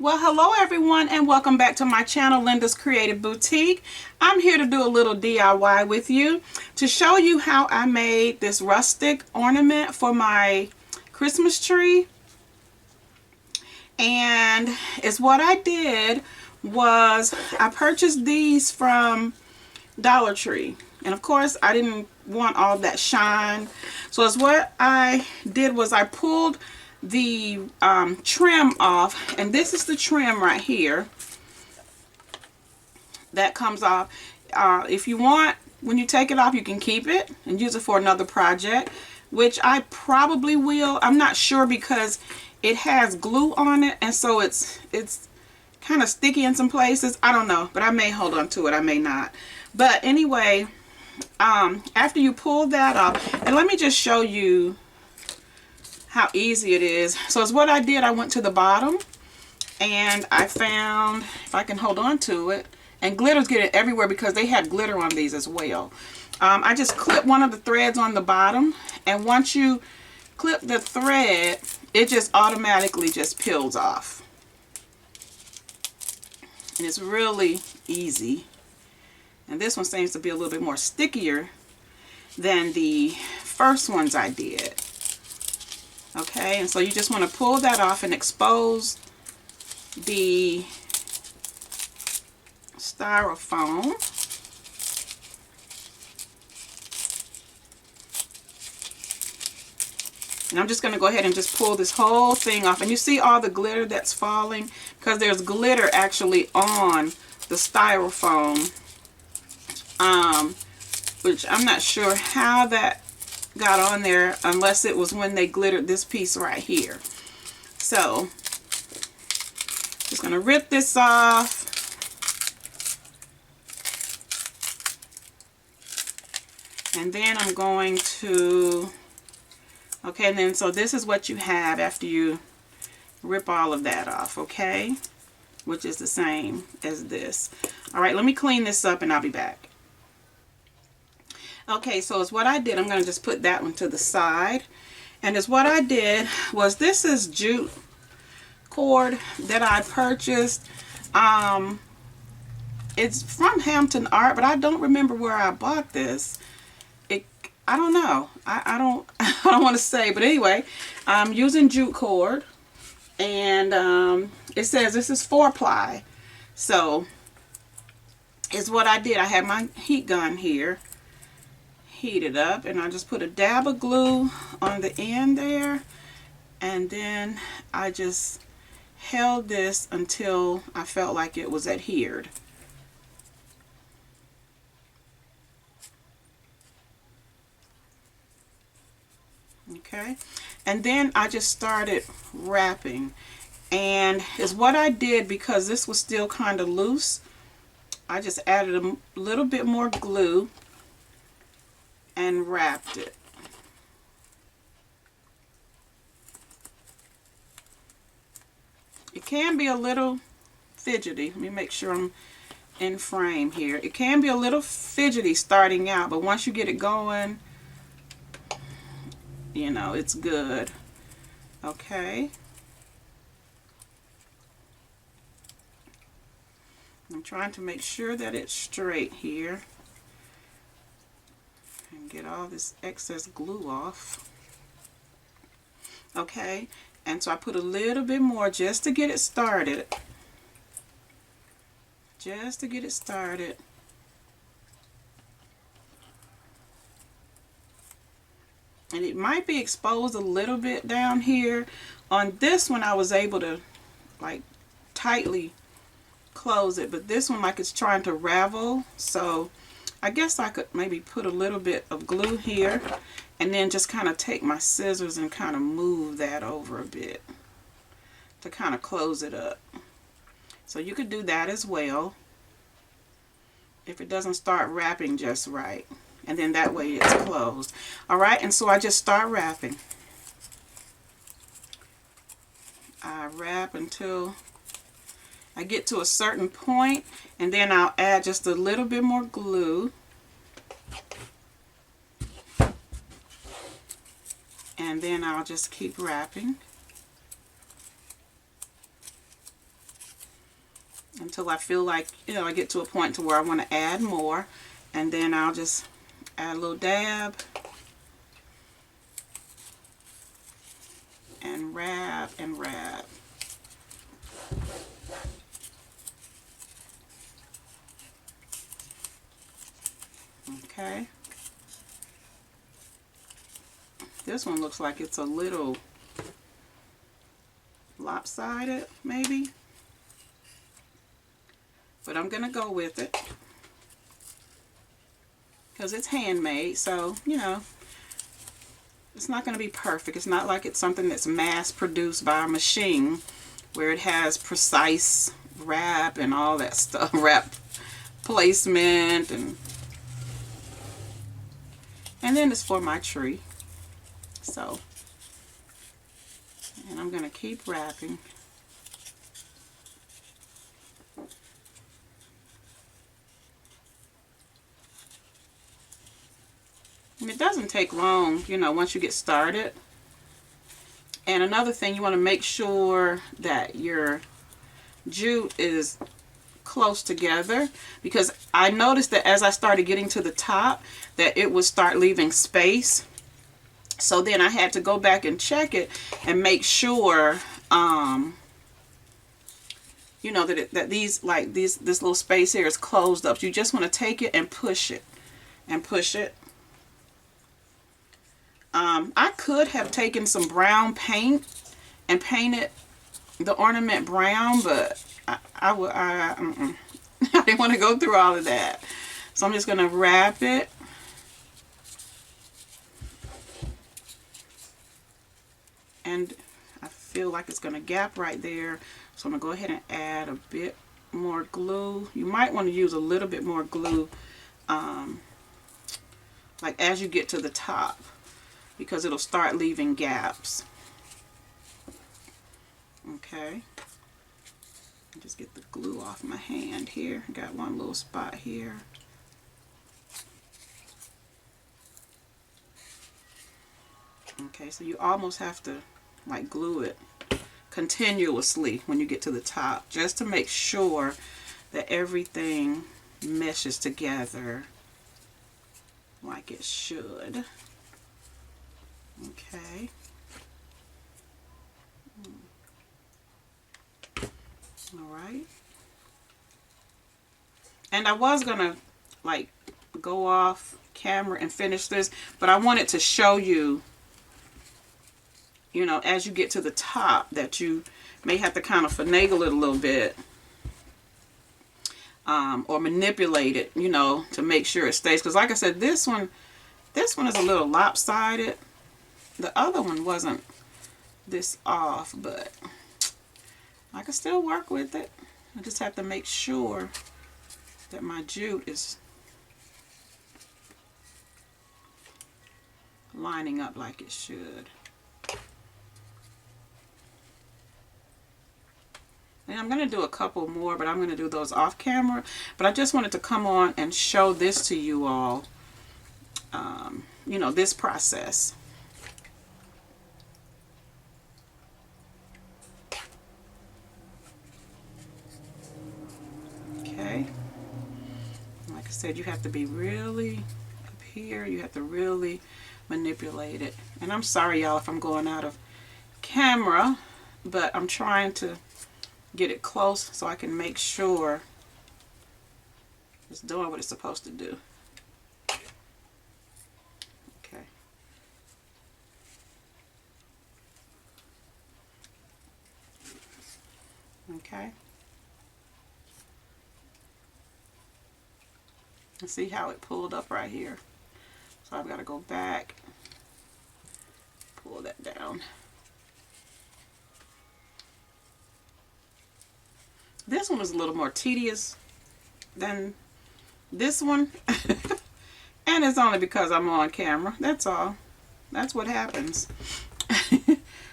Well, hello everyone and welcome back to my channel, Linda's Creative Boutique. I'm here to do a little DIY with you to show you how I made this rustic ornament for my Christmas tree. And it's what I did was I purchased these from Dollar Tree. And of course I didn't want all that shine. So it's what I did was I pulled the trim off, and this is the trim right here that comes off. If you want, when you take it off, you can keep it and use it for another project, which I probably will. I'm not sure because it has glue on it, and so it's kind of sticky in some places. I don't know, but I may hold on to it, I may not. But anyway, after you pull that off, and let me just show you how easy it is. So it's what I did. I went to the bottom and I found, if I can hold on to it, and glitter's getting everywhere because they had glitter on these as well. I just clipped one of the threads on the bottom, and once you clip the thread, it just automatically just peels off. And it's really easy. And this one seems to be a little bit more stickier than the first ones I did. Okay, and so you just want to pull that off and expose the styrofoam. And I'm just going to go ahead and just pull this whole thing off. And you see all the glitter that's falling? Because there's glitter actually on the styrofoam. Which I'm not sure how that got on there unless it was when they glittered this piece right here. So just going to rip this off. And then I'm going to, okay, and then so this is what you have after you rip all of that off, okay? Which is the same as this. All right, let me clean this up and I'll be back. Okay, so it's what I did. I'm going to just put that one to the side. And it's what I did was, this is jute cord that I purchased. It's from Hampton Art, but I don't remember where I bought this. I don't know. I don't I don't want to say, but anyway, I'm using jute cord, and it says this is 4-ply. So it's what I did. I had my heat gun here, heated up, and I just put a dab of glue on the end there, and then I just held this until I felt like it was adhered. Okay, and then I just started wrapping, and is what I did, because this was still kind of loose, I just added a little bit more glue and wrapped it. It can be a little fidgety. Let me make sure I'm in frame here. It can be a little fidgety starting out, but once you get it going, you know, it's good. Okay. I'm trying to make sure that it's straight here and get all this excess glue off. Okay, and so I put a little bit more just to get it started. Just to get it started. And it might be exposed a little bit down here. On this one I was able to like tightly close it, but this one, like, it's trying to ravel, so I guess I could maybe put a little bit of glue here and then just kind of take my scissors and kind of move that over a bit to kind of close it up. So you could do that as well if it doesn't start wrapping just right, and then that way it's closed. Alright, and so I just start wrapping. I wrap until I get to a certain point, and then I'll add just a little bit more glue, and then I'll just keep wrapping. until I feel like, you know, I get to a point to where I want to add more. And then I'll just add a little dab and wrap and wrap. Okay. This one looks like it's a little lopsided, maybe. But I'm going to go with it because it's handmade, so, you know, it's not going to be perfect. It's not like it's something that's mass produced by a machine where it has precise wrap and all that stuff, wrap placement, and then it's for my tree. So, and I'm going to keep wrapping. And it doesn't take long, you know, once you get started. And another thing, you want to make sure that your jute is close together, because I noticed that as I started getting to the top that it would start leaving space. So then I had to go back and check it and make sure, you know, that these, like this little space here is closed up. You just want to take it and push it and push it. I could have taken some brown paint and painted the ornament brown, but I didn't want to go through all of that. So I'm just going to wrap it. And I feel like it's going to gap right there. So I'm going to go ahead and add a bit more glue. You might want to use a little bit more glue, like as you get to the top, because it'll start leaving gaps. Okay. Just get the glue off my hand here. I got one little spot here. Okay, so you almost have to like glue it continuously when you get to the top, just to make sure that everything meshes together like it should. Okay. All right. And I was gonna like go off camera and finish this, but I wanted to show you, you know, as you get to the top, that you may have to kind of finagle it a little bit, or manipulate it, you know, to make sure it stays. Because like I said, this one is a little lopsided. The other one wasn't this off, but I can still work with it. I just have to make sure that my jute is lining up like it should. And I'm going to do a couple more, but I'm going to do those off camera. But I just wanted to come on and show this to you all, you know, this process. Okay. Like I said, you have to be really up here. You have to really manipulate it. And I'm sorry, y'all, if I'm going out of camera, but I'm trying to get it close so I can make sure it's doing what it's supposed to do. Okay. Okay. And see how it pulled up right here. So I've got to go back, pull that down. This one was a little more tedious than this one. And it's only because I'm on camera. That's all. That's what happens.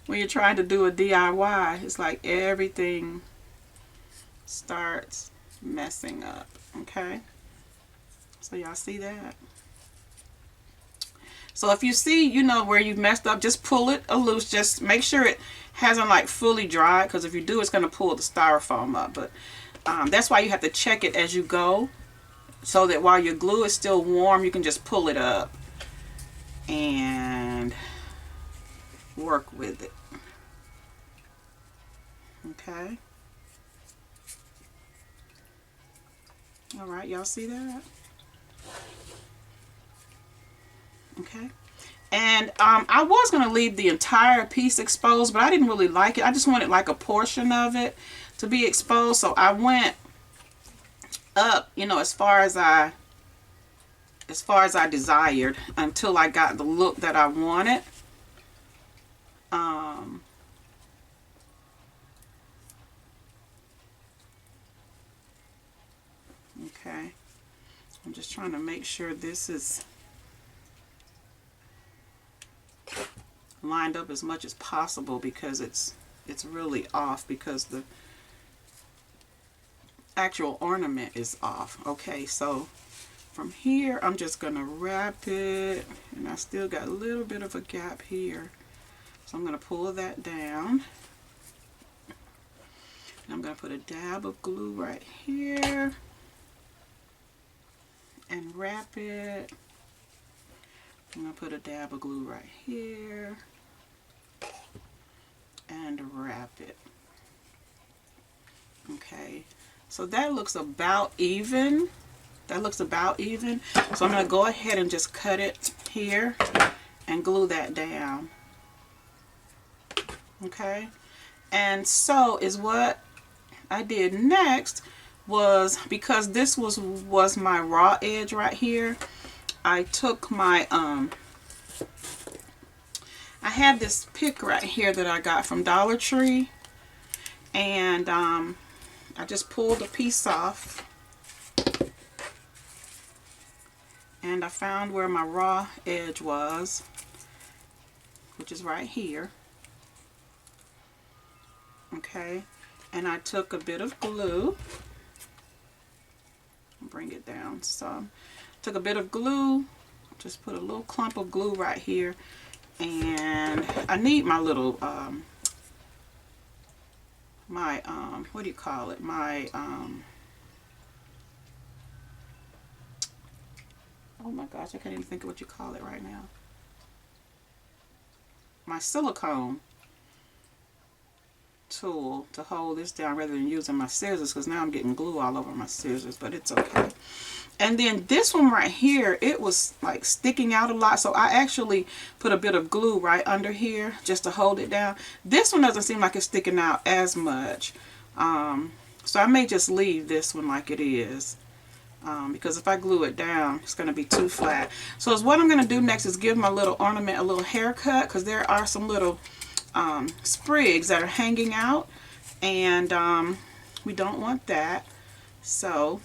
When you're trying to do a DIY, it's like everything starts messing up. Okay? So y'all see that? So if you see, you know, where you've messed up, just pull it loose. Just make sure it hasn't like fully dried, because if you do, it's going to pull the styrofoam up. But That's why you have to check it as you go, so that while your glue is still warm, you can just pull it up and work with it. Okay. All right, y'all see that? Okay. And I was going to leave the entire piece exposed, but I didn't really like it. I just wanted like a portion of it to be exposed. So I went up, you know, as far as I desired, until I got the look that I wanted. Okay. I'm just trying to make sure this is lined up as much as possible, because it's really off, because the actual ornament is off. Okay, so from here I'm just gonna wrap it, and I still got a little bit of a gap here, so I'm gonna pull that down, and I'm gonna put a dab of glue right here and wrap it. I'm gonna put a dab of glue right here and wrap it. Okay, so that looks about even. That looks about even. So I'm gonna go ahead and just cut it here and glue that down. Okay, and so is what I did next was, because this was my raw edge right here, I took my I have this pick right here that I got from Dollar Tree, and I just pulled a piece off, and I found where my raw edge was, which is right here. Okay, and I took a bit of glue, bring it down some, took a bit of glue, just put a little clump of glue right here, and I need my little what do you call it, my oh my gosh, I can't even think of what you call it right now, my silicone tool to hold this down, rather than using my scissors, because now I'm getting glue all over my scissors, but it's okay. And then this one right here, it was like sticking out a lot, so I actually put a bit of glue right under here just to hold it down. This one doesn't seem like it's sticking out as much, so I may just leave this one like it is, because if I glue it down, it's going to be too flat. So what I'm going to do next is give my little ornament a little haircut, because there are some little sprigs that are hanging out, and we don't want that. So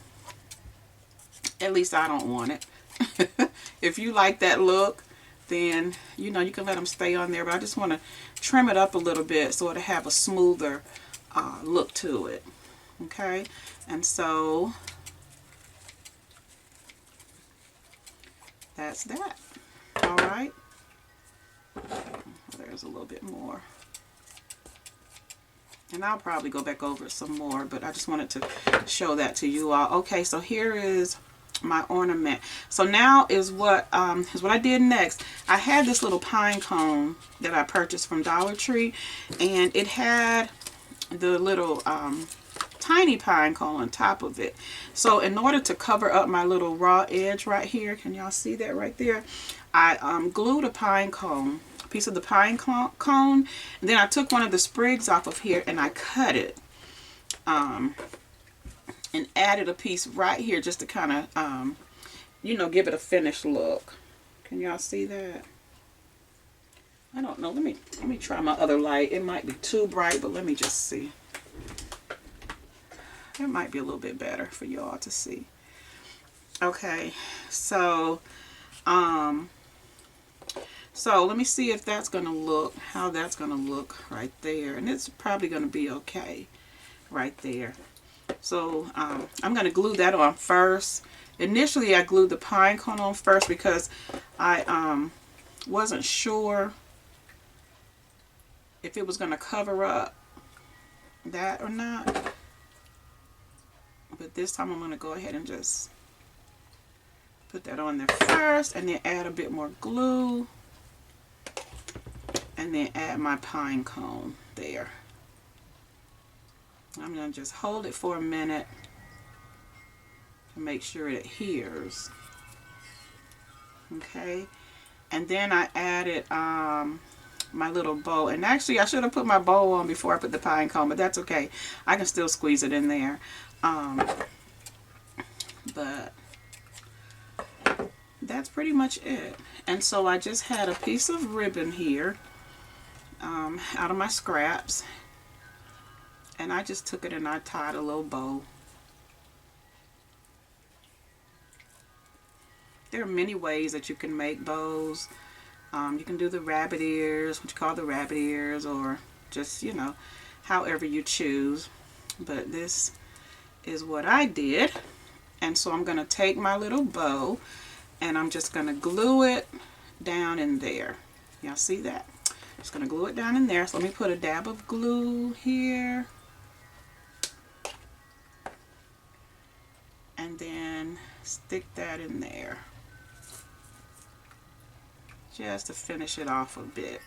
at least I don't want it. If you like that look, then you know, you can let them stay on there, but I just want to trim it up a little bit so it'll have a smoother look to it. Okay, and so that's that. All right, there's a little bit more, and I'll probably go back over it some more, but I just wanted to show that to you all. Okay, so here is my ornament. So now is what I did next. I had this little pine cone that I purchased from Dollar Tree, and it had the little tiny pine cone on top of it. So in order to cover up my little raw edge right here, can y'all see that right there, I glued a pine cone, a piece of the pine cone, and then I took one of the sprigs off of here and I cut it, and added a piece right here just to kind of, you know, give it a finished look. Can y'all see that? I don't know. Let me try my other light. It might be too bright, but let me just see. It might be a little bit better for y'all to see. Okay, so let me see if that's gonna look, how that's gonna look right there, and it's probably gonna be okay right there. So I'm going to glue that on first. Initially I glued the pine cone on first because I wasn't sure if it was going to cover up that or not. But this time I'm going to go ahead and just put that on there first, and then add a bit more glue, and then add my pine cone there. I'm going to just hold it for a minute to make sure it adheres. Okay, and then I added my little bow, and actually I should have put my bow on before I put the pine cone, but that's okay. I can still squeeze it in there. But that's pretty much it. And so I just had a piece of ribbon here out of my scraps, and I just took it and I tied a little bow. There are many ways that you can make bows. You can do the rabbit ears, what you call the rabbit ears, or just, you know, however you choose. But this is what I did. And so I'm going to take my little bow and I'm just going to glue it down in there. Y'all see that? Just going to glue it down in there. So let me put a dab of glue here. And then stick that in there, just to finish it off a bit.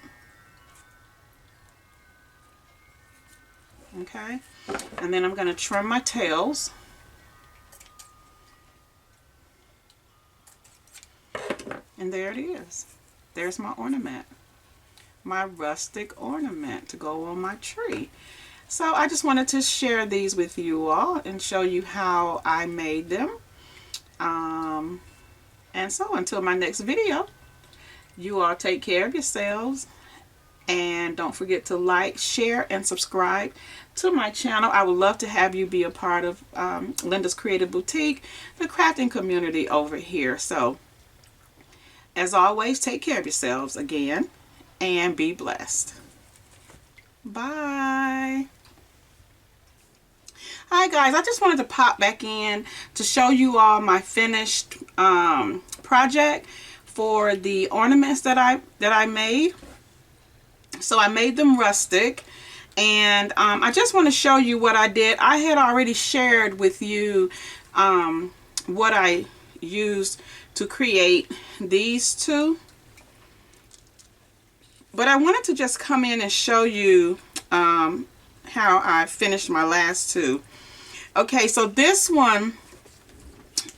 Okay, and then I'm going to trim my tails. And there it is. There's my ornament, my rustic ornament to go on my tree. So I just wanted to share these with you all and show you how I made them. And so until my next video, you all take care of yourselves, and don't forget to like, share, and subscribe to my channel. I would love to have you be a part of Linda's Creative Boutique, the crafting community over here. So as always, take care of yourselves again and be blessed. Bye. Hi guys, I just wanted to pop back in to show you all my finished project for the ornaments that I made. So I made them rustic, and I just want to show you what I did. I had already shared with you what I used to create these two, but I wanted to just come in and show you how I finished my last two. Okay, so this one,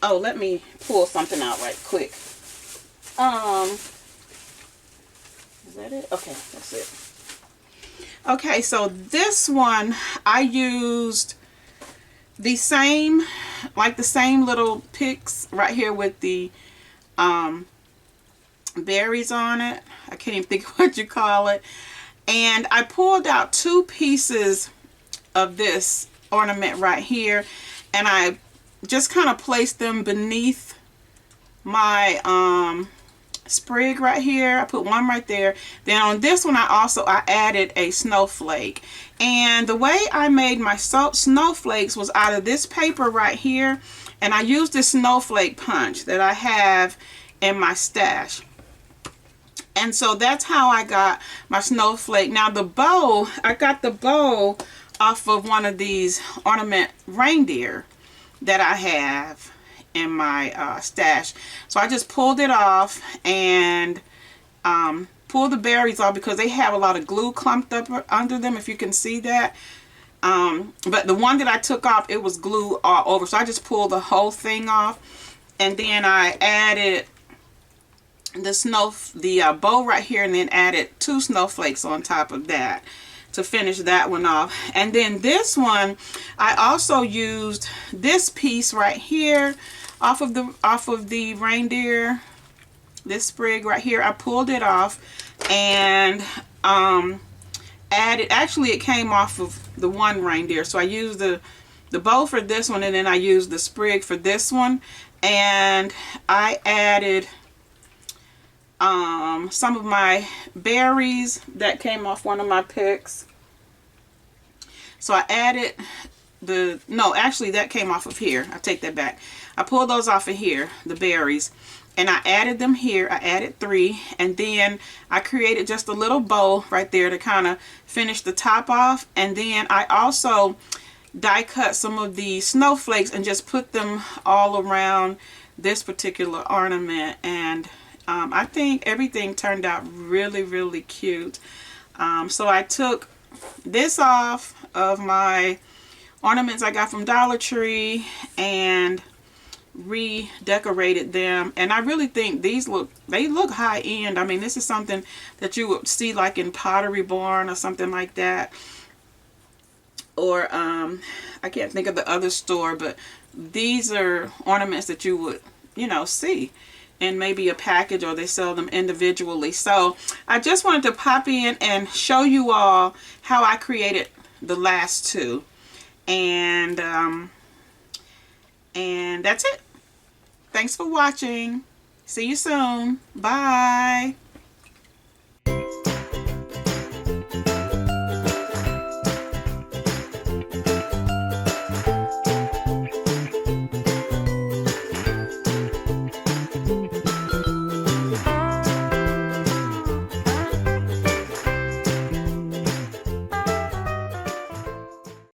oh, let me pull something out right quick. Is that it? Okay, that's it. Okay, so this one I used the same, like the same little picks right here with the berries on it. I can't even think of what you call it. And I pulled out two pieces of this ornament right here, and I just kind of placed them beneath my sprig right here. I put one right there. Then on this one I added a snowflake, and the way I made my snowflakes was out of this paper right here, and I used this snowflake punch that I have in my stash. And so that's how I got my snowflake. Now the bow, I got the bow off of one of these ornament reindeer that I have in my stash. So I just pulled it off and pulled the berries off because they have a lot of glue clumped up under them, if you can see that. But the one that I took off, it was glue all over. So I just pulled the whole thing off, and then I added the bow right here, and then added two snowflakes on top of that to finish that one off. And then this one, I also used this piece right here off of the reindeer, this sprig right here. I pulled it off and added, actually it came off of the one reindeer, so I used the bow for this one, and then I used the sprig for this one, and I added some of my berries that came off one of my picks. So I added actually that came off of here. I take that back. I pulled those off of here, the berries, and I added them here. I added 3, and then I created just a little bow right there to kind of finish the top off. And then I also die cut some of the snowflakes and just put them all around this particular ornament. And I think everything turned out really, really cute. So I took this off of my ornaments I got from Dollar Tree and redecorated them, and I really think these look high end. I mean, this is something that you would see like in Pottery Barn or something like that, or I can't think of the other store, but these are ornaments that you would, you know, see in maybe a package, or they sell them individually. So I just wanted to pop in and show you all how I created the last two, and that's it. Thanks for watching. See you soon. Bye.